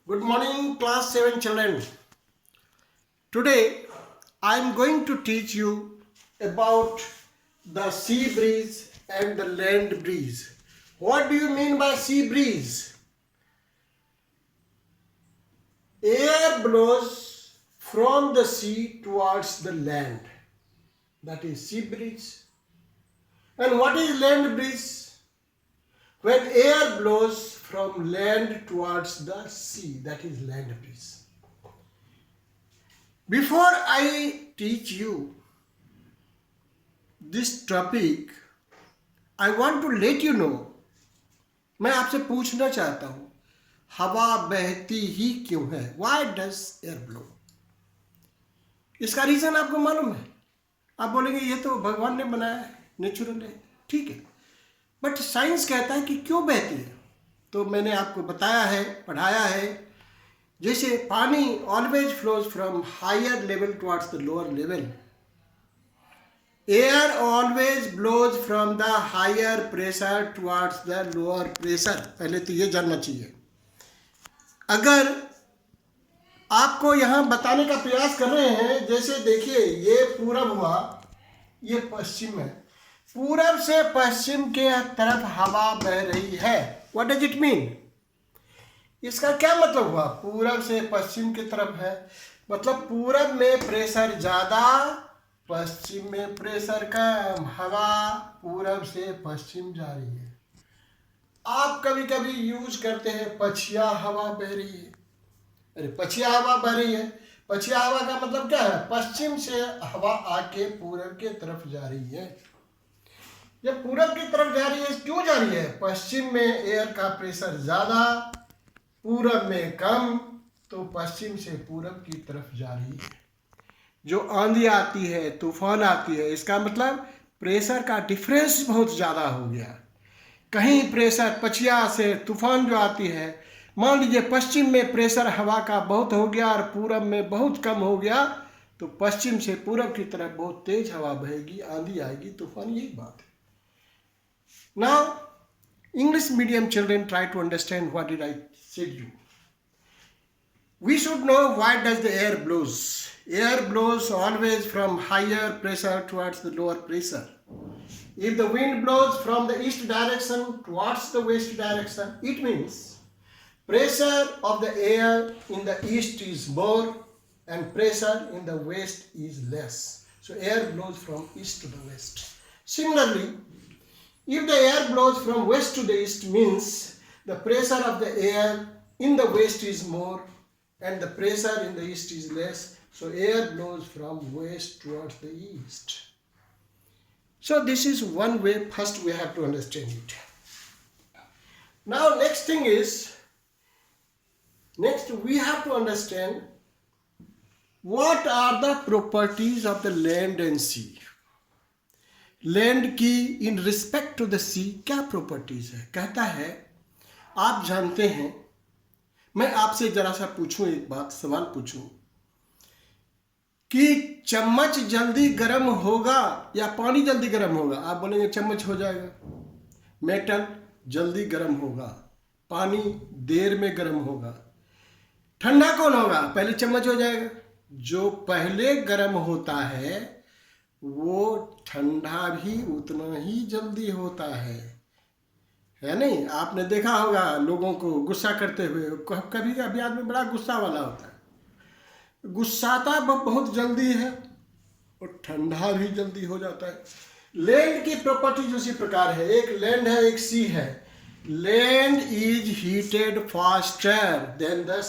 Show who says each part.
Speaker 1: Good morning, class 7 children. Today I am going to teach you about the sea breeze and the land breeze. What do you mean by sea breeze? Air blows from the sea towards the land. That is sea breeze. And what is land breeze? When air blows from land towards the sea, that is land breeze. Before I teach you this topic, I want to let you know, मैं आपसे पूछना चाहता हूँ, हवा बहती ही क्यों है? Why does air blow? इसका रीजन आपको मालूम है? आप बोलेंगे ये तो भगवान ने बनाया है, नेचुरल है, ठीक है, बट साइंस कहता है कि क्यों बहती है. तो मैंने आपको बताया है, पढ़ाया है, जैसे पानी always flows from higher level towards the lower level. Air always blows from the higher pressure towards the lower pressure. पहले तो ये जानना चाहिए. अगर आपको यहाँ बताने का प्रयास कर रहे हैं, जैसे देखिए ये पूरब हुआ, ये पश्चिम है, पूरब से पश्चिम के तरफ हवा बह रही है. What does it mean? इसका क्या मतलब हुआ? पूरब से पश्चिम की तरफ है, मतलब पूरब में प्रेशर ज़्यादा, पश्चिम में प्रेशर कम. हवा पूरब से पश्चिम जा रही है. आप कभी कभी यूज करते हैं पछिया हवा बह रही है. अरे पछिया हवा बह रही है, पछिया हवा का मतलब क्या है? पश्चिम से हवा आके पूरब के तरफ जा रही है. जब पूरब की तरफ जा रही है, क्यों जा रही है? पश्चिम में एयर का प्रेशर ज़्यादा, पूरब में कम, तो पश्चिम से पूरब की तरफ जा रही है. जो आंधी आती है, तूफान आती है, इसका मतलब प्रेशर का डिफरेंस बहुत ज़्यादा हो गया. कहीं प्रेशर पछिया से तूफान जो आती है, मान लीजिए पश्चिम में प्रेशर हवा का बहुत हो गया और पूरब में बहुत कम हो गया, तो पश्चिम से पूरब की तरफ बहुत तेज हवा बहेगी, आंधी आएगी, तूफान. यही बात है. Now, English medium children try to understand what did I say to you. We should know why does the air blows. Air blows always from higher pressure towards the lower pressure. If the wind blows from the east direction towards the west direction, it means pressure of the air in the east is more and pressure in the west is less. So air blows from east to the west. Similarly, if the air blows from west to the east, means the pressure of the air in the west is more and the pressure in the east is less. So air blows from west towards the east. So this is one way. First we have to understand it. Now next thing is, next we have to understand what are the properties of the land and sea. Land की in respect to the सी क्या properties है? कहता है, आप जानते हैं, मैं आपसे जरा सा पूछूं, एक बात सवाल पूछूं कि चम्मच जल्दी गर्म होगा या पानी जल्दी गर्म होगा? आप बोलेंगे चम्मच हो जाएगा. मेटल जल्दी गर्म होगा, पानी देर में गर्म होगा. ठंडा कौन होगा? पहले चम्मच हो जाएगा. जो पहले गर्म होता है वो ठंडा भी उतना ही जल्दी होता है नहीं? आपने देखा होगा लोगों को गुस्सा करते हुए, कभी कभी आदमी बड़ा गुस्सा वाला होता है, गुस्साता बहुत जल्दी है और ठंडा भी जल्दी हो जाता है. लैंड की प्रॉपर्टीज उसी प्रकार है. एक लैंड है, एक सी है. Land is heated faster than the